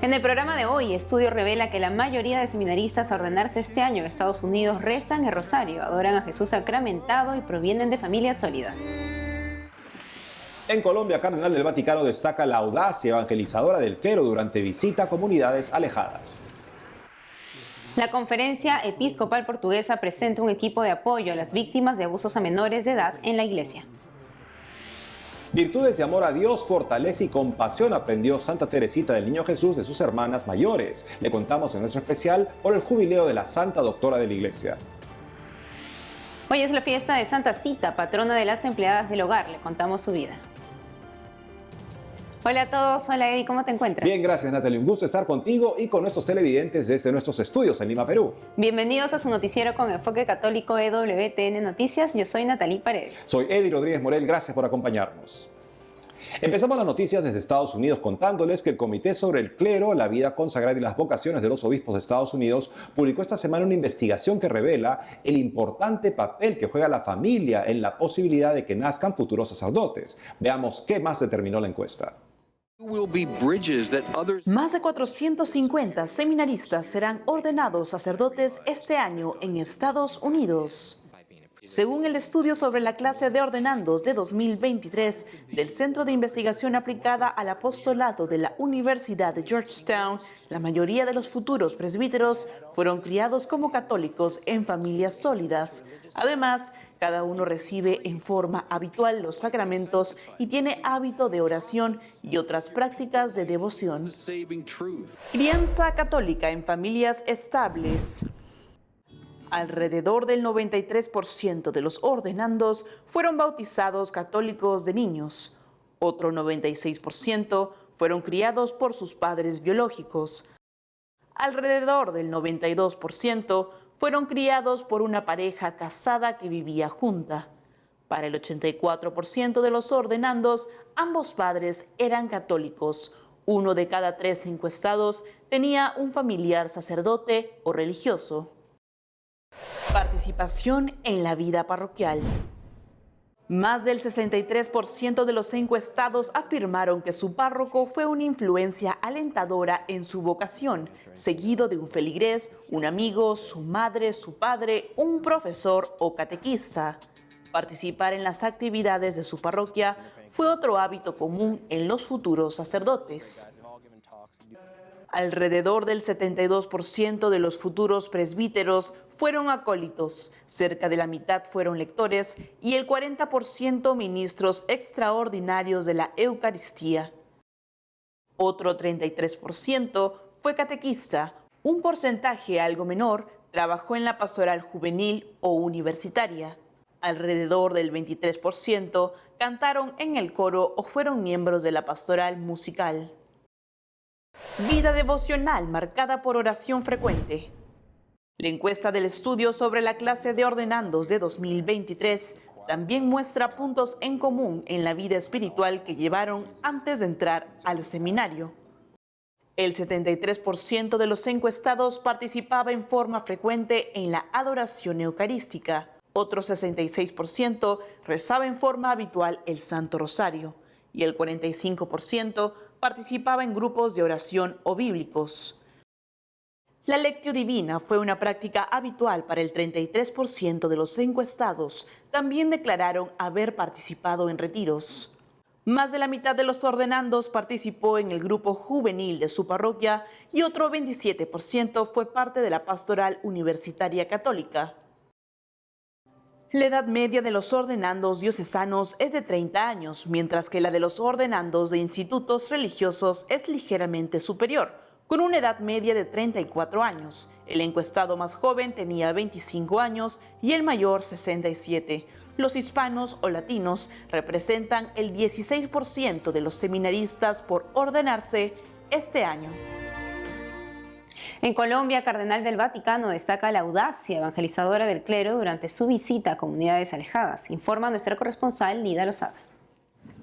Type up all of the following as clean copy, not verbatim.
En el programa de hoy, estudio revela que la mayoría de seminaristas a ordenarse este año en Estados Unidos rezan el rosario, adoran a Jesús sacramentado y provienen de familias sólidas. En Colombia, Cardenal del Vaticano destaca la audacia evangelizadora del clero durante visita a comunidades alejadas. La Conferencia Episcopal Portuguesa presenta un equipo de apoyo a las víctimas de abusos a menores de edad en la iglesia. Virtudes de amor a Dios, fortaleza y compasión aprendió Santa Teresita del Niño Jesús de sus hermanas mayores. Le contamos en nuestro especial por el jubileo de la Santa Doctora de la Iglesia. Hoy es la fiesta de Santa Cita, patrona de las empleadas del hogar. Le contamos su vida. Hola a todos, hola Eddie, ¿cómo te encuentras? Bien, gracias Natalie, un gusto estar contigo y con nuestros televidentes desde nuestros estudios en Lima, Perú. Bienvenidos a su noticiero con enfoque católico EWTN Noticias, yo soy Natalie Paredes. Soy Eddie Rodríguez Morel, gracias por acompañarnos. Empezamos las noticias desde Estados Unidos contándoles que el Comité sobre el Clero, la Vida Consagrada y las Vocaciones de los Obispos de Estados Unidos publicó esta semana una investigación que revela el importante papel que juega la familia en la posibilidad de que nazcan futuros sacerdotes. Veamos qué más determinó la encuesta. Más de 450 seminaristas serán ordenados sacerdotes este año en Estados Unidos. Según el estudio sobre la clase de ordenandos de 2023 del Centro de Investigación Aplicada al Apostolado de la Universidad de Georgetown, la mayoría de los futuros presbíteros fueron criados como católicos en familias sólidas. Además, cada uno recibe en forma habitual los sacramentos y tiene hábito de oración y otras prácticas de devoción. Crianza católica en familias estables. Alrededor del 93% de los ordenandos fueron bautizados católicos de niños. Otro 96% fueron criados por sus padres biológicos. Alrededor del 92% fueron criados por una pareja casada que vivía junta. Para el 84% de los ordenandos, ambos padres eran católicos. 1 de cada 3 encuestados tenía un familiar sacerdote o religioso. Participación en la vida parroquial. Más del 63% de los encuestados afirmaron que su párroco fue una influencia alentadora en su vocación, seguido de un feligrés, un amigo, su madre, su padre, un profesor o catequista. Participar en las actividades de su parroquia fue otro hábito común en los futuros sacerdotes. Alrededor del 72% de los futuros presbíteros fueron acólitos, cerca de la mitad fueron lectores y el 40% ministros extraordinarios de la Eucaristía. Otro 33% fue catequista, un porcentaje algo menor trabajó en la pastoral juvenil o universitaria. Alrededor del 23% cantaron en el coro o fueron miembros de la pastoral musical. Vida devocional marcada por oración frecuente. La encuesta del estudio sobre la clase de ordenandos de 2023 también muestra puntos en común en la vida espiritual que llevaron antes de entrar al seminario. El 73% de los encuestados participaba en forma frecuente en la adoración eucarística. Otro 66% rezaba en forma habitual el Santo Rosario y el 45% participaba en grupos de oración o bíblicos. La lectio divina fue una práctica habitual para el 33% de los encuestados. También declararon haber participado en retiros. Más de la mitad de los ordenandos participó en el grupo juvenil de su parroquia y otro 27% fue parte de la pastoral universitaria católica. La edad media de los ordenandos diocesanos es de 30 años, mientras que la de los ordenandos de institutos religiosos es ligeramente superior, con una edad media de 34 años. El encuestado más joven tenía 25 años y el mayor 67. Los hispanos o latinos representan el 16% de los seminaristas por ordenarse este año. En Colombia, Cardenal del Vaticano destaca la audacia evangelizadora del clero durante su visita a comunidades alejadas. Informa nuestra corresponsal Lida Lozada.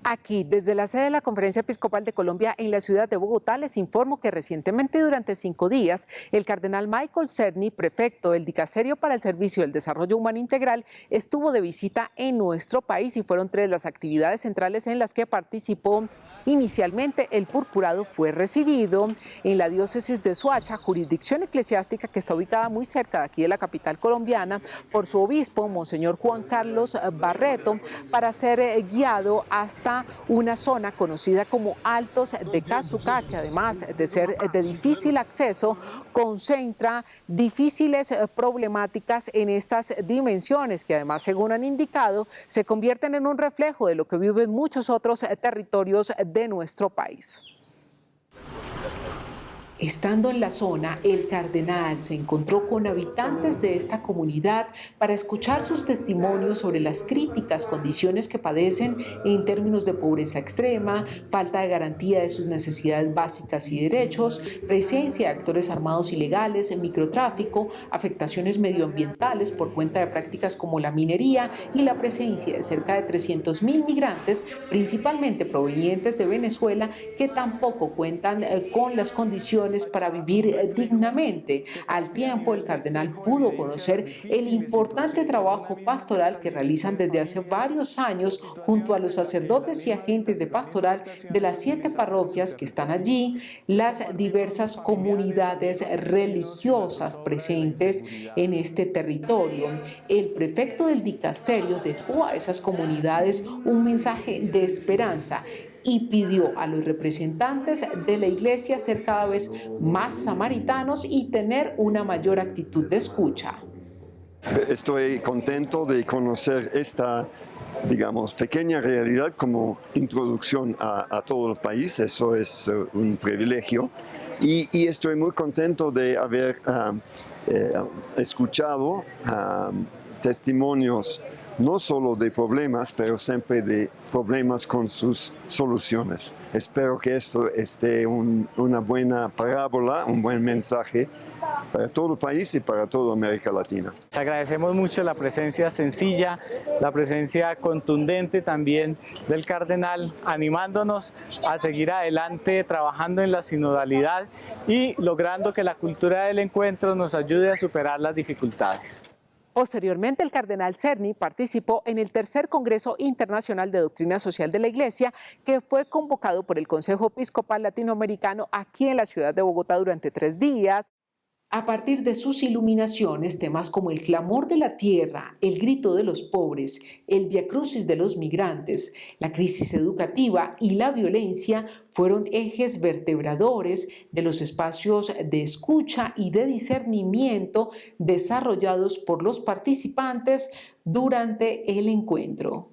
Aquí, desde la sede de la Conferencia Episcopal de Colombia en la ciudad de Bogotá, les informo que recientemente durante 5 días, el cardenal Michael Cerny, prefecto del Dicasterio para el Servicio del Desarrollo Humano Integral, estuvo de visita en nuestro país y fueron 3 las actividades centrales en las que participó Inicialmente, el purpurado fue recibido en la diócesis de Soacha, jurisdicción eclesiástica que está ubicada muy cerca de aquí de la capital colombiana, por su obispo, Monseñor Juan Carlos Barreto, para ser guiado hasta una zona conocida como Altos de Casucá, que además de ser de difícil acceso, concentra difíciles problemáticas en estas dimensiones, que además, según han indicado, se convierten en un reflejo de lo que viven muchos otros territorios de nuestro país. Estando en la zona, el cardenal se encontró con habitantes de esta comunidad para escuchar sus testimonios sobre las críticas condiciones que padecen en términos de pobreza extrema, falta de garantía de sus necesidades básicas y derechos, presencia de actores armados ilegales, microtráfico, afectaciones medioambientales por cuenta de prácticas como la minería y la presencia de cerca de 300.000 migrantes, principalmente provenientes de Venezuela, que tampoco cuentan con las condiciones para vivir dignamente. Al tiempo, el cardenal pudo conocer el importante trabajo pastoral que realizan desde hace varios años junto a los sacerdotes y agentes de pastoral de las 7 parroquias que están allí, las diversas comunidades religiosas presentes en este territorio. El prefecto del dicasterio dejó a esas comunidades un mensaje de esperanza y pidió a los representantes de la Iglesia ser cada vez más samaritanos y tener una mayor actitud de escucha. Estoy contento de conocer esta, digamos, pequeña realidad como introducción a todo el país. Eso es un privilegio y estoy muy contento de haber escuchado testimonios no solo de problemas, pero siempre de problemas con sus soluciones. Espero que esto esté una buena parábola, un buen mensaje para todo el país y para toda América Latina. Agradecemos mucho la presencia sencilla, la presencia contundente también del cardenal, animándonos a seguir adelante, trabajando en la sinodalidad y logrando que la cultura del encuentro nos ayude a superar las dificultades. Posteriormente, el cardenal Cerny participó en el tercer Congreso Internacional de Doctrina Social de la Iglesia, que fue convocado por el Consejo Episcopal Latinoamericano aquí en la ciudad de Bogotá durante 3 días. A partir de sus iluminaciones, temas como el clamor de la tierra, el grito de los pobres, el viacrucis de los migrantes, la crisis educativa y la violencia fueron ejes vertebradores de los espacios de escucha y de discernimiento desarrollados por los participantes durante el encuentro.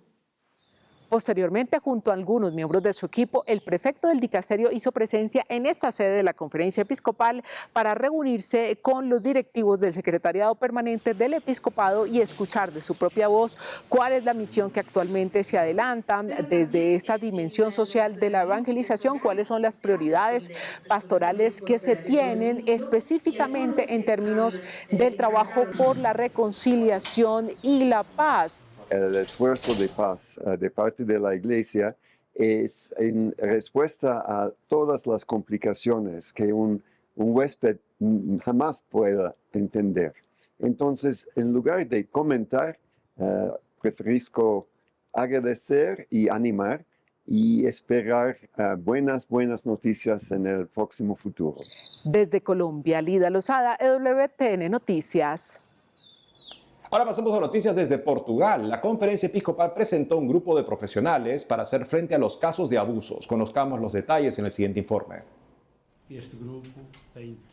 Posteriormente, junto a algunos miembros de su equipo, el prefecto del dicasterio hizo presencia en esta sede de la Conferencia Episcopal para reunirse con los directivos del Secretariado Permanente del Episcopado y escuchar de su propia voz cuál es la misión que actualmente se adelanta desde esta dimensión social de la evangelización, cuáles son las prioridades pastorales que se tienen específicamente en términos del trabajo por la reconciliación y la paz. El esfuerzo de paz de parte de la Iglesia es en respuesta a todas las complicaciones que un huésped jamás pueda entender. Entonces, en lugar de comentar, prefiero agradecer y animar y esperar buenas noticias en el próximo futuro. Desde Colombia, Lida Lozada, EWTN Noticias. Ahora pasamos a noticias desde Portugal. La Conferencia Episcopal presentó un grupo de profesionales para hacer frente a los casos de abusos. Conozcamos los detalles en el siguiente informe.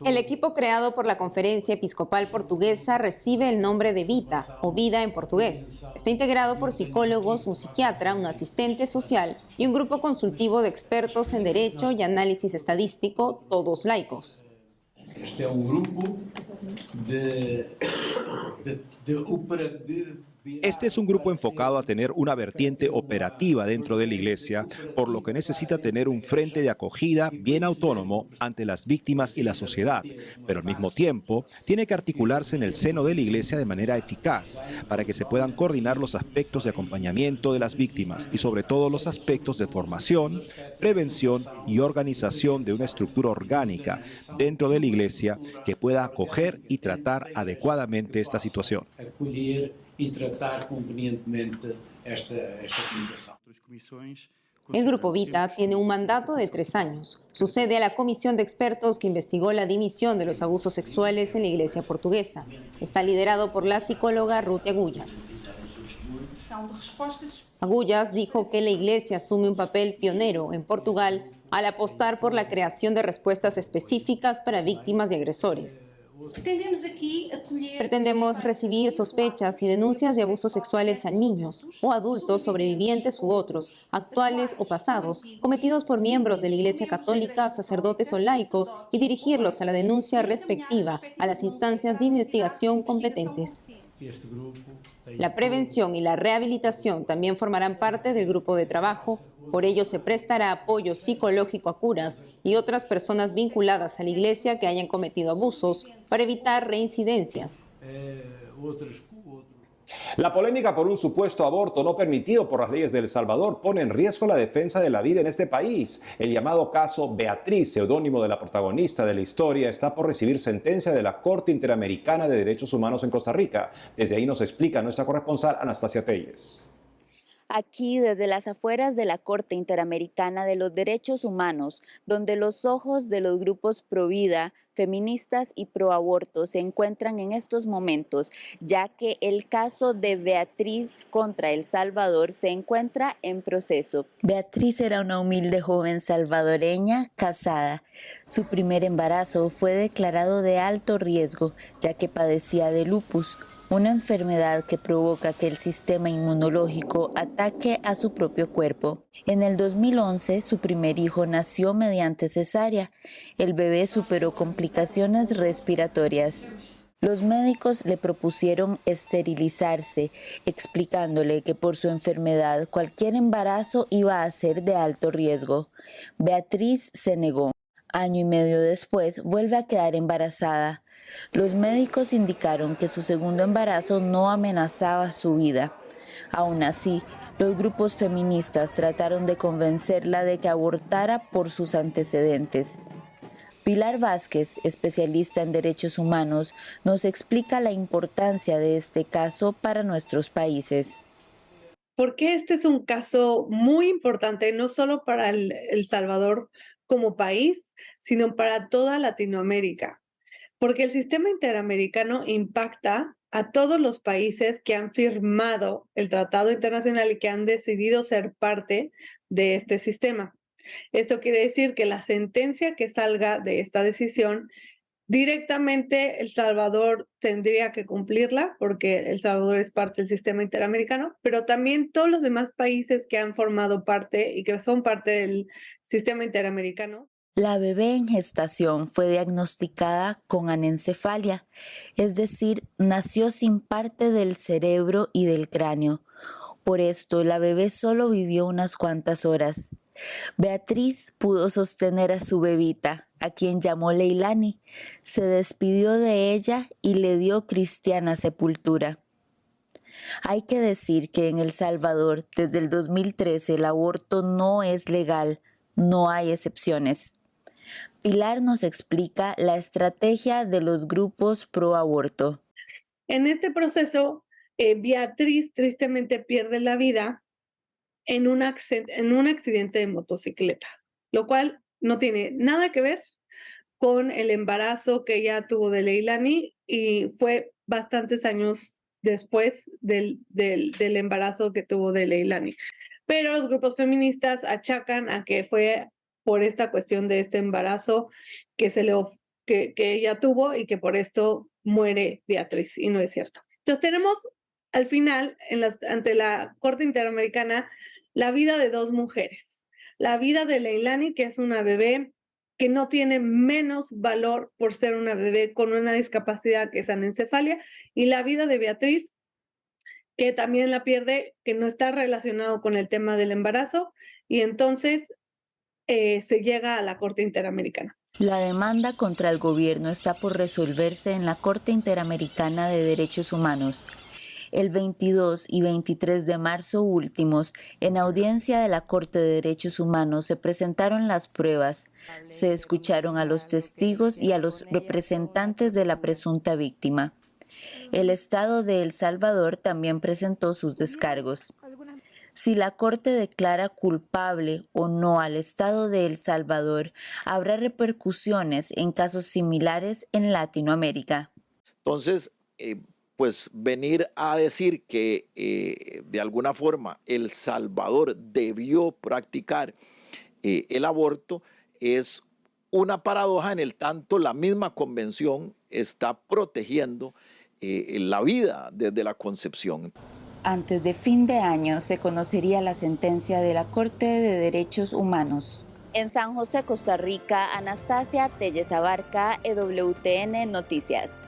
El equipo creado por la Conferencia Episcopal Portuguesa recibe el nombre de Vita, o Vida en portugués. Está integrado por psicólogos, un psiquiatra, un asistente social y un grupo consultivo de expertos en derecho y análisis estadístico, todos laicos. Este es un grupo Este es un grupo enfocado a tener una vertiente operativa dentro de la Iglesia, por lo que necesita tener un frente de acogida bien autónomo ante las víctimas y la sociedad, pero al mismo tiempo tiene que articularse en el seno de la Iglesia de manera eficaz para que se puedan coordinar los aspectos de acompañamiento de las víctimas y sobre todo los aspectos de formación, prevención y organización de una estructura orgánica dentro de la Iglesia que pueda acoger y tratar adecuadamente esta situación. Y tratar convenientemente esta situación. El Grupo Vita tiene un mandato de 3 años. Sucede a la comisión de expertos que investigó la dimisión de los abusos sexuales en la Iglesia portuguesa. Está liderado por la psicóloga Ruth Agulhas. Agulhas dijo que la Iglesia asume un papel pionero en Portugal al apostar por la creación de respuestas específicas para víctimas y agresores. Pretendemos recibir sospechas y denuncias de abusos sexuales a niños o adultos sobrevivientes u otros, actuales o pasados, cometidos por miembros de la Iglesia Católica, sacerdotes o laicos, y dirigirlos a la denuncia respectiva a las instancias de investigación competentes. La prevención y la rehabilitación también formarán parte del grupo de trabajo. Por ello, se prestará apoyo psicológico a curas y otras personas vinculadas a la Iglesia que hayan cometido abusos para evitar reincidencias. La polémica por un supuesto aborto no permitido por las leyes de El Salvador pone en riesgo la defensa de la vida en este país. El llamado caso Beatriz, seudónimo de la protagonista de la historia, está por recibir sentencia de la Corte Interamericana de Derechos Humanos en Costa Rica. Desde ahí nos explica nuestra corresponsal Anastasia Telles. Aquí, desde las afueras de la Corte Interamericana de los Derechos Humanos, donde los ojos de los grupos pro vida, feministas y pro aborto se encuentran en estos momentos, ya que el caso de Beatriz contra El Salvador se encuentra en proceso. Beatriz era una humilde joven salvadoreña casada. Su primer embarazo fue declarado de alto riesgo, ya que padecía de lupus, una enfermedad que provoca que el sistema inmunológico ataque a su propio cuerpo. En el 2011, su primer hijo nació mediante cesárea. El bebé superó complicaciones respiratorias. Los médicos le propusieron esterilizarse, explicándole que por su enfermedad cualquier embarazo iba a ser de alto riesgo. Beatriz se negó. Año y medio después, vuelve a quedar embarazada. Los médicos indicaron que su segundo embarazo no amenazaba su vida. Aún así, los grupos feministas trataron de convencerla de que abortara por sus antecedentes. Pilar Vázquez, especialista en derechos humanos, nos explica la importancia de este caso para nuestros países. Porque este es un caso muy importante, no solo para El Salvador como país, sino para toda Latinoamérica. Porque el sistema interamericano impacta a todos los países que han firmado el tratado internacional y que han decidido ser parte de este sistema. Esto quiere decir que la sentencia que salga de esta decisión, directamente El Salvador tendría que cumplirla, porque El Salvador es parte del sistema interamericano, pero también todos los demás países que han formado parte y que son parte del sistema interamericano. La bebé en gestación fue diagnosticada con anencefalia, es decir, nació sin parte del cerebro y del cráneo. Por esto, la bebé solo vivió unas cuantas horas. Beatriz pudo sostener a su bebita, a quien llamó Leilani. Se despidió de ella y le dio cristiana sepultura. Hay que decir que en El Salvador, desde el 2013, el aborto no es legal, no hay excepciones. Pilar nos explica la estrategia de los grupos pro aborto. En este proceso, Beatriz tristemente pierde la vida en un accidente de motocicleta, lo cual no tiene nada que ver con el embarazo que ella tuvo de Leilani y fue bastantes años después del embarazo que tuvo de Leilani. Pero los grupos feministas achacan a que fue por esta cuestión de este embarazo que ella tuvo y que por esto muere Beatriz, y no es cierto. Entonces tenemos al final, ante la Corte Interamericana, la vida de dos mujeres. La vida de Leilani, que es una bebé que no tiene menos valor por ser una bebé con una discapacidad que es anencefalia, y la vida de Beatriz, que también la pierde, que no está relacionado con el tema del embarazo, y entonces se llega a la Corte Interamericana. La demanda contra el gobierno está por resolverse en la Corte Interamericana de Derechos Humanos. El 22 y 23 de marzo últimos, en audiencia de la Corte de Derechos Humanos, se presentaron las pruebas, se escucharon a los testigos y a los representantes de la presunta víctima. El Estado de El Salvador también presentó sus descargos. Si la Corte declara culpable o no al Estado de El Salvador, habrá repercusiones en casos similares en Latinoamérica. Entonces, pues venir a decir que de alguna forma El Salvador debió practicar el aborto es una paradoja en el tanto la misma convención está protegiendo la vida desde la concepción. Antes de fin de año se conocería la sentencia de la Corte de Derechos Humanos. En San José, Costa Rica, Anastasia Telles Abarca, EWTN Noticias.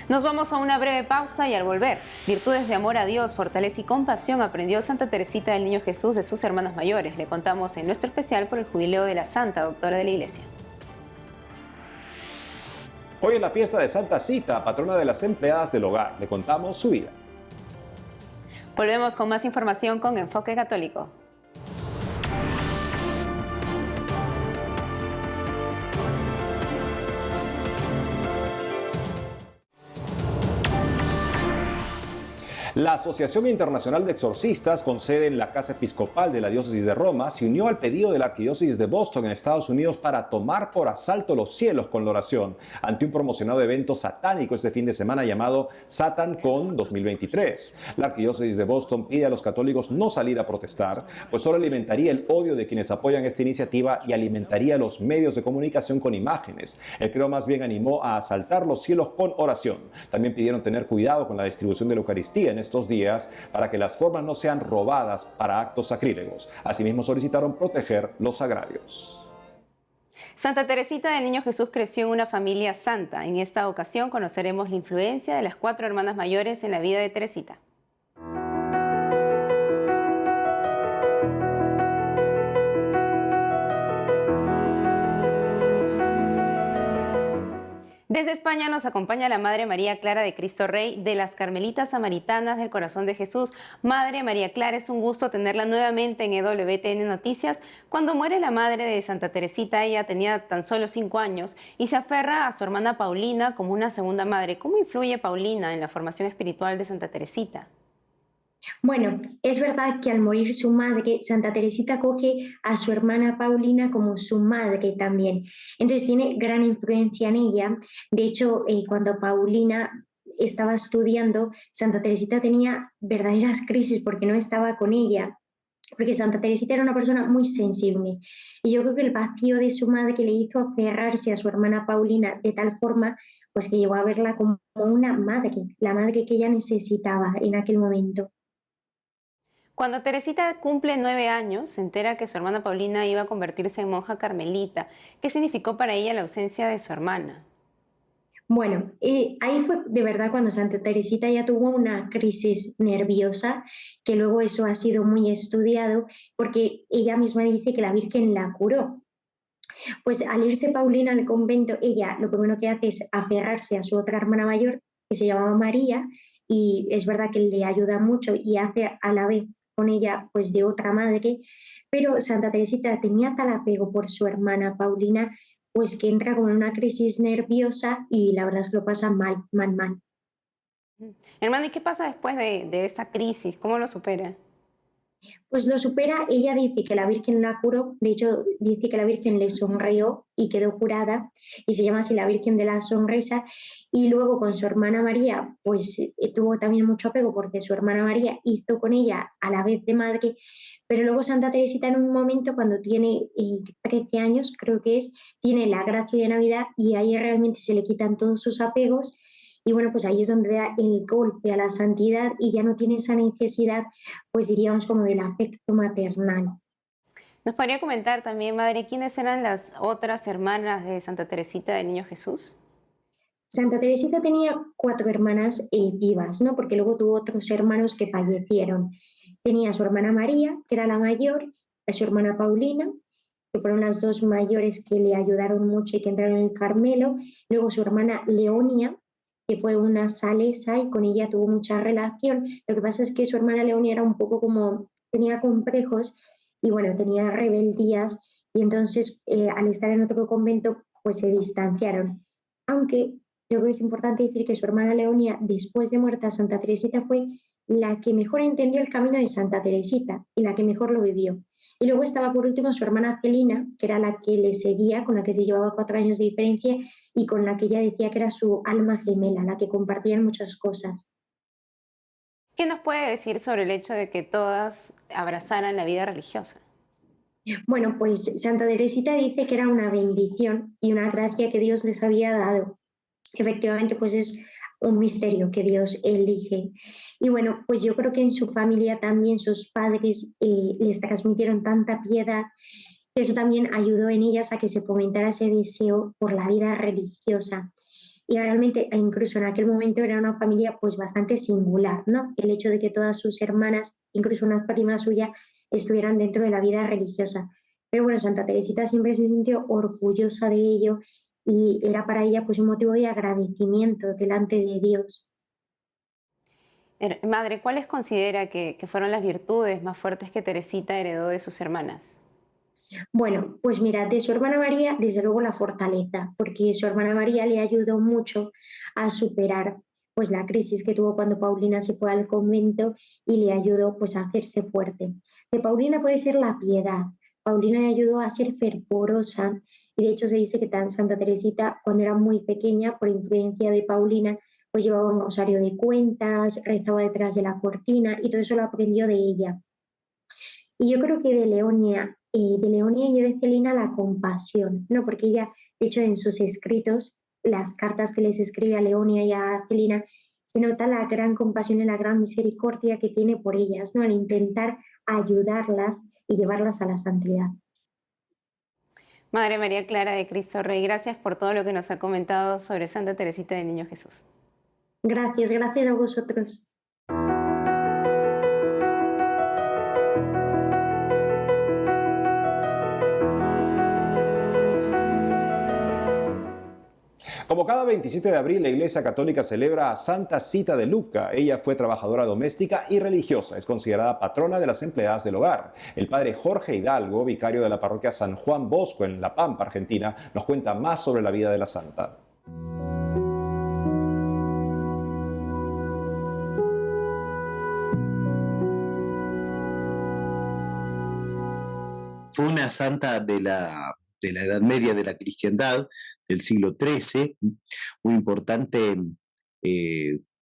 Nos vamos a una breve pausa y al volver, virtudes de amor a Dios, fortaleza y compasión aprendió Santa Teresita del Niño Jesús de sus hermanas mayores. Le contamos en nuestro especial por el jubileo de la Santa Doctora de la Iglesia. Hoy es la fiesta de Santa Cita, patrona de las empleadas del hogar. Le contamos su vida. Volvemos con más información con Enfoque Católico. La Asociación Internacional de Exorcistas, con sede en la Casa Episcopal de la Diócesis de Roma, se unió al pedido de la Arquidiócesis de Boston en Estados Unidos para tomar por asalto los cielos con la oración, ante un promocionado evento satánico este fin de semana llamado SatanCon 2023. La Arquidiócesis de Boston pide a los católicos no salir a protestar, pues solo alimentaría el odio de quienes apoyan esta iniciativa y alimentaría los medios de comunicación con imágenes. El clero más bien animó a asaltar los cielos con oración. También pidieron tener cuidado con la distribución de la Eucaristía en estos días para que las formas no sean robadas para actos sacrílegos. Asimismo solicitaron proteger los sagrarios. Santa Teresita del Niño Jesús creció en una familia santa. En esta ocasión conoceremos la influencia de las 4 hermanas mayores en la vida de Teresita. Desde España nos acompaña la Madre María Clara de Cristo Rey de las Carmelitas Samaritanas del Corazón de Jesús. Madre María Clara, es un gusto tenerla nuevamente en EWTN Noticias. Cuando muere la madre de Santa Teresita, ella tenía tan solo 5 años y se aferra a su hermana Paulina como una segunda madre. ¿Cómo influye Paulina en la formación espiritual de Santa Teresita? Bueno, es verdad que al morir su madre, Santa Teresita coge a su hermana Paulina como su madre también. Entonces tiene gran influencia en ella. De hecho, cuando Paulina estaba estudiando, Santa Teresita tenía verdaderas crisis porque no estaba con ella. Porque Santa Teresita era una persona muy sensible. Y yo creo que el vacío de su madre le hizo aferrarse a su hermana Paulina de tal forma pues que llegó a verla como una madre, la madre que ella necesitaba en aquel momento. Cuando Teresita cumple 9 años, se entera que su hermana Paulina iba a convertirse en monja carmelita. ¿Qué significó para ella la ausencia de su hermana? Bueno, ahí fue de verdad cuando Santa Teresita ya tuvo una crisis nerviosa, que luego eso ha sido muy estudiado, porque ella misma dice que la Virgen la curó. Pues al irse Paulina al convento, ella lo primero que hace es aferrarse a su otra hermana mayor, que se llamaba María, y es verdad que le ayuda mucho y hace a la vez con ella pues de otra madre, pero Santa Teresita tenía tal apego por su hermana Paulina pues que entra como en una crisis nerviosa y la verdad es que lo pasa mal. Hermana, ¿y qué pasa después de esta crisis? ¿Cómo lo supera? Pues lo supera, ella dice que la Virgen la curó, de hecho dice que la Virgen le sonrió y quedó curada y se llama así la Virgen de la Sonrisa, y luego con su hermana María pues tuvo también mucho apego porque su hermana María hizo con ella a la vez de madre, pero luego Santa Teresita en un momento cuando tiene 13 años creo que es, tiene la gracia de Navidad y ahí realmente se le quitan todos sus apegos. Y bueno, pues ahí es donde da el golpe a la santidad y ya no tiene esa necesidad, pues diríamos como del afecto maternal. ¿Nos podría comentar también, Madre, quiénes eran las otras hermanas de Santa Teresita del Niño Jesús? Santa Teresita tenía 4 hermanas vivas, ¿no? Porque luego tuvo otros hermanos que fallecieron. Tenía a su hermana María, que era la mayor, a su hermana Paulina, que fueron las 2 mayores que le ayudaron mucho y que entraron en el Carmelo. Luego su hermana Leonia, que fue una salesa y con ella tuvo mucha relación. Lo que pasa es que su hermana Leonia era un poco como, tenía complejos y bueno, tenía rebeldías y entonces al estar en otro convento pues se distanciaron. Aunque yo creo que es importante decir que su hermana Leonia, después de muerta Santa Teresita, fue la que mejor entendió el camino de Santa Teresita y la que mejor lo vivió. Y luego estaba por último su hermana Celina, que era la que le seguía, con la que se llevaba 4 años de diferencia y con la que ella decía que era su alma gemela, la que compartían muchas cosas. ¿Qué nos puede decir sobre el hecho de que todas abrazaran la vida religiosa? Bueno, pues Santa Teresita dice que era una bendición y una gracia que Dios les había dado. Efectivamente, pues es un misterio que Dios elige. Y bueno, pues yo creo que en su familia también sus padres les transmitieron tanta piedad que eso también ayudó en ellas a que se fomentara ese deseo por la vida religiosa. Y realmente, incluso en aquel momento, era una familia pues bastante singular, ¿no? El hecho de que todas sus hermanas, incluso una prima suya, estuvieran dentro de la vida religiosa. Pero bueno, Santa Teresita siempre se sintió orgullosa de ello y era para ella pues un motivo de agradecimiento delante de Dios. Madre, ¿cuáles considera que fueron las virtudes más fuertes que Teresita heredó de sus hermanas? Bueno, pues mira, de su hermana María, desde luego la fortaleza, porque su hermana María le ayudó mucho a superar pues la crisis que tuvo cuando Paulina se fue al convento y le ayudó pues a hacerse fuerte. De Paulina puede ser la piedad. Paulina le ayudó a ser fervorosa y de hecho se dice que tan Santa Teresita cuando era muy pequeña, por influencia de Paulina, pues llevaba un rosario de cuentas, rezaba detrás de la cortina y todo eso lo aprendió de ella. Y yo creo que de Leonia y de Celina la compasión, ¿no? Porque ella, de hecho, en sus escritos, las cartas que les escribe a Leonia y a Celina, se nota la gran compasión y la gran misericordia que tiene por ellas, ¿no? Al intentar ayudarlas y llevarlas a la santidad. Madre María Clara de Cristo Rey, gracias por todo lo que nos ha comentado sobre Santa Teresita del Niño Jesús. Gracias a vosotros. Como cada 27 de abril, la Iglesia Católica celebra a Santa Cita de Lucca. Ella fue trabajadora doméstica y religiosa. Es considerada patrona de las empleadas del hogar. El padre Jorge Hidalgo, vicario de la parroquia San Juan Bosco en La Pampa, Argentina, nos cuenta más sobre la vida de la santa. Fue una santa de la Edad Media de la cristiandad, del siglo XIII, muy importante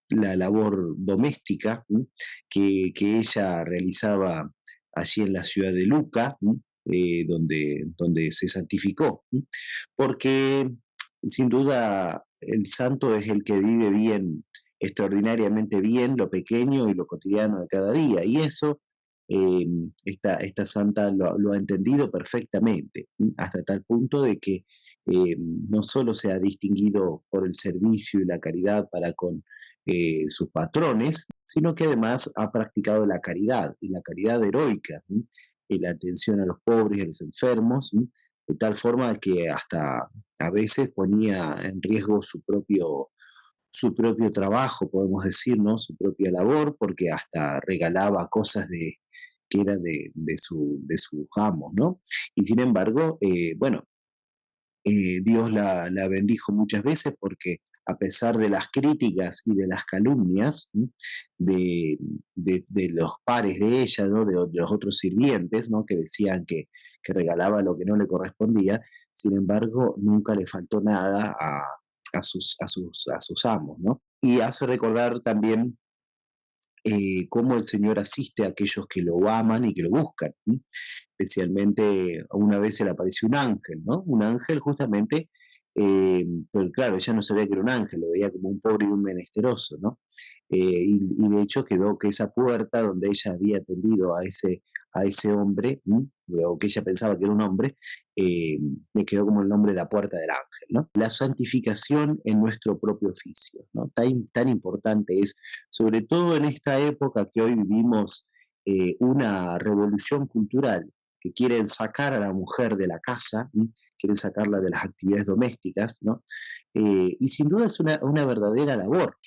la labor doméstica que ella realizaba allí en la ciudad de Lucca, donde se santificó, porque sin duda el santo es el que vive bien, extraordinariamente bien, lo pequeño y lo cotidiano de cada día, y eso esta santa lo ha entendido perfectamente, hasta tal punto de que no solo se ha distinguido por el servicio y la caridad para con sus patrones, sino que además ha practicado la caridad, y la caridad heroica, y la atención a los pobres y a los enfermos, de tal forma que hasta a veces ponía en riesgo su propio trabajo, podemos decir, ¿no? Su propia labor, porque hasta regalaba cosas que eran de sus amos, ¿no? Y sin embargo, Dios la bendijo muchas veces porque a pesar de las críticas y de las calumnias de los pares de ella, ¿no? de los otros sirvientes, ¿no? Que decían que regalaba lo que no le correspondía, sin embargo, nunca le faltó nada a sus amos, ¿no? Y hace recordar también cómo el Señor asiste a aquellos que lo aman y que lo buscan. Especialmente una vez se le apareció un ángel, ¿no? Un ángel justamente, pero claro, ella no sabía que era un ángel, lo veía como un pobre y un menesteroso, ¿no? Y de hecho quedó que esa puerta donde ella había atendido a ese hombre, o que ella pensaba que era un hombre, me quedó como el nombre de la puerta del ángel, ¿no? La santificación en nuestro propio oficio, ¿no? Tan importante es, sobre todo en esta época que hoy vivimos una revolución cultural, que quieren sacar a la mujer de la casa, quieren sacarla de las actividades domésticas, ¿no? Y sin duda es una verdadera labor.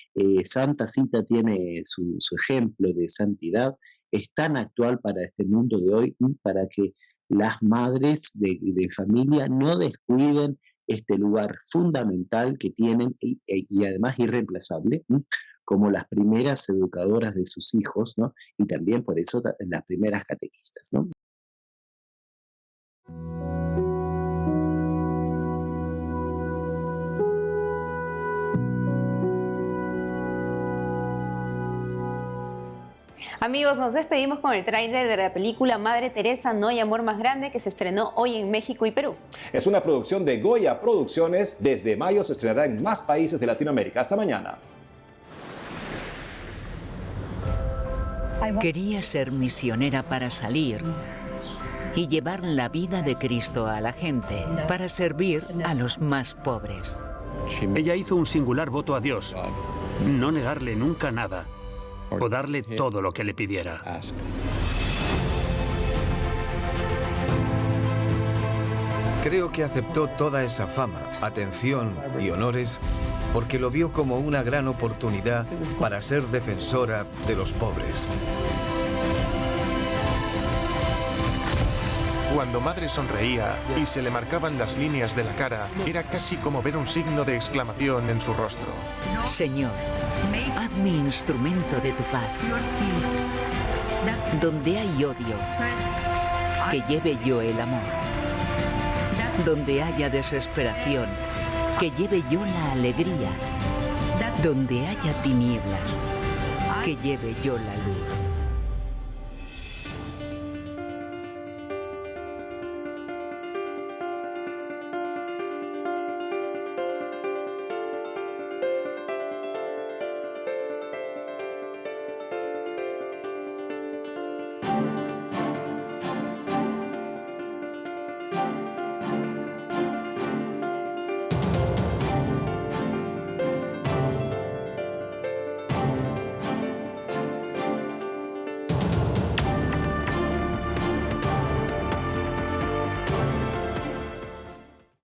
Santa Cita tiene su ejemplo de santidad, es tan actual para este mundo de hoy, para que las madres de familia no descuiden este lugar fundamental que tienen y además irreemplazable, como las primeras educadoras de sus hijos, ¿no? Y también por eso las primeras catequistas, ¿no? Amigos, nos despedimos con el tráiler de la película Madre Teresa, No hay amor más grande, que se estrenó hoy en México y Perú. Es una producción de Goya Producciones. Desde mayo se estrenará en más países de Latinoamérica. Hasta mañana. Quería ser misionera para salir y llevar la vida de Cristo a la gente, para servir a los más pobres. Ella hizo un singular voto a Dios: no negarle nunca nada, o darle todo lo que le pidiera. Creo que aceptó toda esa fama, atención y honores porque lo vio como una gran oportunidad para ser defensora de los pobres. Cuando Madre sonreía y se le marcaban las líneas de la cara, era casi como ver un signo de exclamación en su rostro. Señor, haz mi instrumento de tu paz. Donde hay odio, que lleve yo el amor. Donde haya desesperación, que lleve yo la alegría. Donde haya tinieblas, que lleve yo la luz.